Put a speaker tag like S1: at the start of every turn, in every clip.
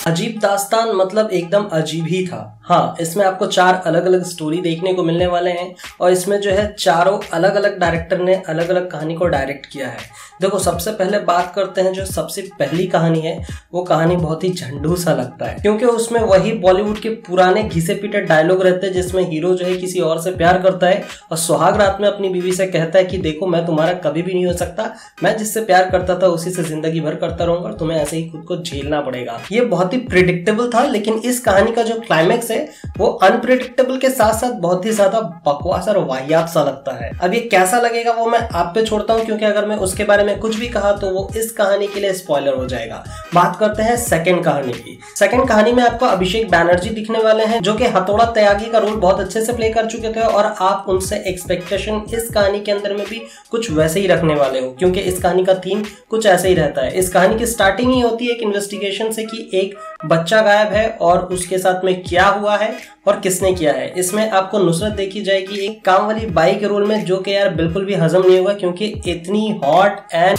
S1: अजीब दास्तान मतलब एकदम अजीब ही था। हाँ, इसमें आपको 4 अलग अलग स्टोरी देखने को मिलने वाले हैं और इसमें जो है चारों अलग अलग डायरेक्टर ने अलग अलग कहानी को डायरेक्ट किया है। देखो, सबसे पहले बात करते हैं जो सबसे पहली कहानी है, वो कहानी बहुत ही झंडू सा लगता है क्योंकि उसमें वही बॉलीवुड के पुराने घिसे पीटे डायलॉग रहते हैं जिसमें हीरो जो है किसी और से प्यार करता है और सुहाग रात में अपनी बीवी से कहता है कि देखो, मैं तुम्हारा कभी भी नहीं हो सकता, मैं जिससे प्यार करता था उसी से जिंदगी भर करता रहूंगा और तुम्हें ऐसे ही खुद को झेलना पड़ेगा। ये बहुत ही प्रिडिक्टेबल था, लेकिन इस कहानी का जो क्लाइमेक्स है वो अनप्रिडिक्टेबल के साथ साथ बहुत ही ज्यादा बकवास और वाहियात सा लगता है। अब ये कैसा लगेगा वो मैं आप पे छोड़ता हूँ, क्योंकि अगर मैं उसके बारे में कुछ भी कहा तो वो इस कहानी के लिए स्पॉइलर हो जाएगा। बात करते हैं सेकंड कहानी की। सेकंड कहानी में आपको अभिषेक बैनर्जी दिखने वाले हैं जो कि हथौड़ा त्यागी का रोल बहुत अच्छे से प्ले कर चुके थे और आप उनसे एक्सपेक्टेशन इस कहानी के अंदर में भी कुछ वैसे ही रखने वाले हो, क्योंकि इस कहानी का थीम कुछ ऐसे ही रहता है। इस कहानी की स्टार्टिंग ही होती है एक इन्वेस्टिगेशन से कि एक बच्चा गायब है और उसके साथ में क्या हुआ है और किसने किया है। इसमें आपको नुसरत देखी जाएगी एक काम वाली बाई के रोल में, जो कि यार बिल्कुल भी हजम नहीं होगा क्योंकि इतनी हॉट एंड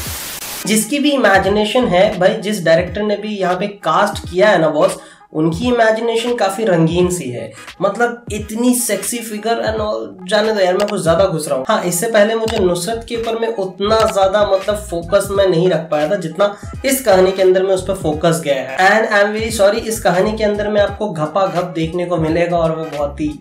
S1: जिसकी भी इमेजिनेशन है भाई, जिस डायरेक्टर ने भी यहाँ पे कास्ट किया है ना बॉस, उनकी इमेजिनेशन काफी रंगीन सी है। मतलब इतनी सेक्सी फिगर एंड ऑल, जाने दो यार, मैं कुछ ज्यादा घुस रहा हूँ। हाँ, इससे पहले मुझे नुसरत के ऊपर में उतना ज्यादा मतलब फोकस मैं नहीं रख पाया था जितना इस कहानी के अंदर में उस पर फोकस गया है। And I am very sorry, इस कहानी के अंदर में आपको घपा घप देखने को मिलेगा और वो बहुत ही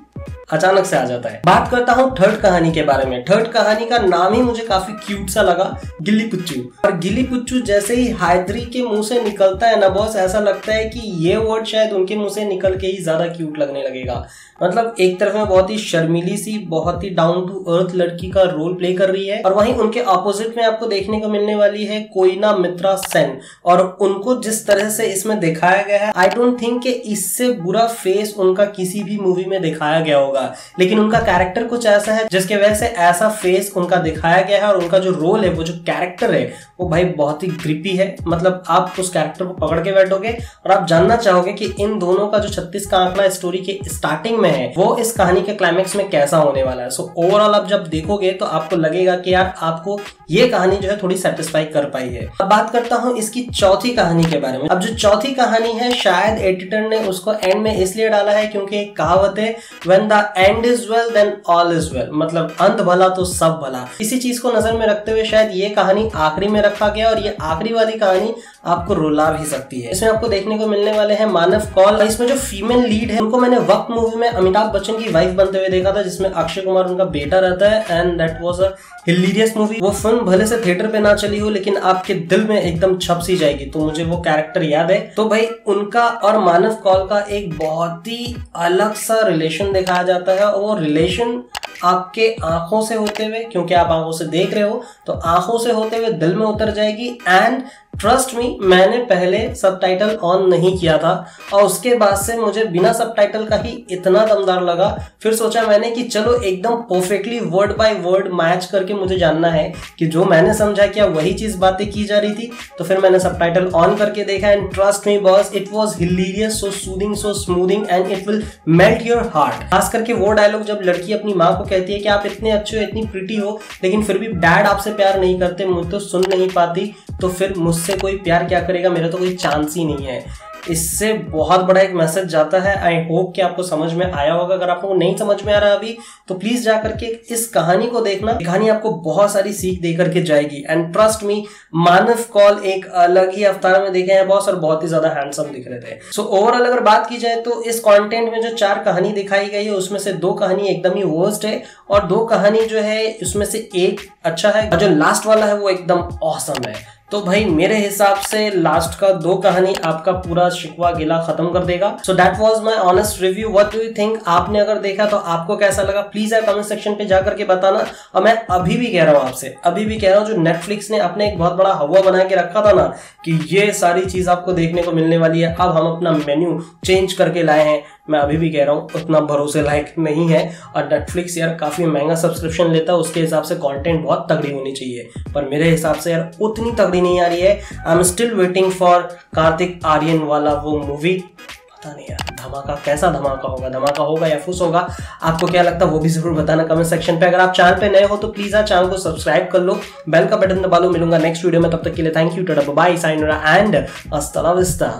S1: अचानक से आ जाता है। बात करता हूँ थर्ड कहानी के बारे में। थर्ड कहानी का नाम ही मुझे काफी क्यूट सा लगा, गिल्ली पुच्चू। और गिल्ली पुच्चू जैसे ही हैदरी के मुंह से निकलता है ना बॉस, ऐसा लगता है कि ये वर्ड शायद उनके मुंह से निकल के ही ज्यादा क्यूट लगने लगेगा। मतलब एक तरफ में बहुत ही शर्मीली सी, बहुत ही डाउन टू अर्थ लड़की का रोल प्ले कर रही है और वहीं उनके ऑपोजिट में आपको देखने को मिलने वाली है कोयना मित्रा सेन। और उनको जिस तरह से इसमें दिखाया गया है, आई डोंट थिंक कि इससे बुरा फेस उनका किसी भी मूवी में दिखाया गया होगा, लेकिन उनका कैरेक्टर कुछ ऐसा है जिसके वजह से ऐसा फेस उनका दिखाया गया है। और उनका जो रोल है, वो जो कैरेक्टर है, वो भाई बहुत ही ग्रिपी है। मतलब आप उस कैरेक्टर को पकड़ के बैठोगे और आप जानना चाहोगे कि इन दोनों का जो 36 का आंकड़ा स्टोरी के स्टार्टिंग में है, वो इस कहानी के क्लाइमेक्स में कैसा होने वाला है। सो ओवरऑल आप जब देखोगे तो आपको लगेगा कि यार आपको ये कहानी जो है थोड़ी सेटिस्फाई कर पाई है। अब बात करता हूँ इसकी चौथी कहानी के बारे में। अब जो चौथी कहानी है, शायद एडिटर ने उसको एंड में इसलिए डाला है क्योंकि एक कहावत है, when the end is well then all is well, मतलब अंत भला तो सब भला। इसी चीज को नजर में रखते हुए शायद ये कहानी आखिरी में रखा गया और ये आखिरी वाली कहानी आपको रुला भी सकती है। इसमें आपको देखने को मिलने वाले हैं मानव कौल। इसमें जो फीमेल लीड है उनको मैंने वक्त मूवी में अमिताभ बच्चन की वाइफ बनते हुए देखा था, जिसमें अक्षय कुमार उनका बेटा रहता है and that was a hilarious movie. वो फिल्म भले से थिएटर पे ना चली हो, लेकिन आपके दिल में एकदम छप सी जाएगी। तो मुझे वो कैरेक्टर याद है। तो भाई उनका और मानव कौल का एक बहुत ही अलग सा रिलेशन दिखाया जाता है और वो रिलेशन आपके आंखों से होते हुए, क्योंकि आप आंखों से देख रहे हो, तो आंखों से होते हुए दिल में उतर जाएगी। एंड ट्रस्ट मी, मैंने पहले सबटाइटल ऑन नहीं किया था और उसके बाद से मुझे बिना सबटाइटल का ही इतना दमदार लगा। फिर सोचा मैंने कि चलो एकदम perfectly word by word match करके मुझे जानना है कि जो मैंने समझा क्या वही चीज बातें की जा रही थी। तो फिर मैंने सबटाइटल ऑन करके देखा and trust me boss, it was hilarious, so soothing, so smoothing and it will melt your heart. खास करके वो डायलॉग जब लड़की अपनी माँ को कहती है कि आप इतने अच्छे हो, इतनी प्रिटी हो, लेकिन फिर भी डैड आपसे प्यार नहीं करते, मुझे तो सुन नहीं पाती, तो फिर मुझसे कोई प्यार क्या करेगा, मेरा तो कोई चांस ही नहीं है। इससे बहुत बड़ा एक मैसेज जाता है। आई होप कि आपको समझ में आया होगा। अगर आपको नहीं समझ में आ रहा अभी, तो प्लीज जा करके इस कहानी को देखना। कहानी आपको बहुत सारी सीख दे करके जाएगी एंड ट्रस्ट मी, मानव कौल एक अलग ही अवतार में दिखे हैं बॉस और बहुत ही ज्यादा हैंडसम दिख रहे थे। सो ओवरऑल अगर बात की जाए तो इस कंटेंट में जो 4 कहानी दिखाई गई है, उसमें से 2 कहानी एकदम ही वर्स्ट है और 2 कहानी जो है उसमें से एक अच्छा है और जो लास्ट वाला है वो एकदम ऑसम है। तो भाई मेरे हिसाब से लास्ट का 2 कहानी आपका पूरा शिकवा गिला खत्म कर देगा। So that was my honest review. What do you think? आपने अगर देखा तो आपको कैसा लगा, प्लीज यार कमेंट सेक्शन पे जाकर के बताना। और मैं अभी भी कह रहा हूँ आपसे, अभी भी कह रहा हूँ, जो नेटफ्लिक्स ने अपने एक बहुत बड़ा हवा बना के रखा था ना कि ये सारी चीज आपको देखने को मिलने वाली है, अब हम अपना मेन्यू चेंज करके लाए हैं। मैं अभी भी कह रहा हूँ उतना भरोसे लायक नहीं है और नेटफ्लिक्स यार काफी महंगा सब्सक्रिप्शन लेता है, उसके हिसाब से कंटेंट बहुत तगड़ी होनी चाहिए, पर मेरे हिसाब से यार उतनी तगड़ी नहीं आ रही है। I am still waiting for Kartik Aaryan वाला वो मूवी। पता नहीं यार धमाका, कैसा धमाका होगा, धमाका होगा या फुस होगा, आपको क्या लगता है वो भी जरूर बताना कमेंट सेक्शन पे। अगर आप चैनल पे नए हो तो प्लीज यार चैनल को सब्सक्राइब कर लो, बेल का बटन दबा लो। मिलूंगा नेक्स्ट वीडियो में, तब तक के लिए thank you, tata bye, sayonara and हasta la vista।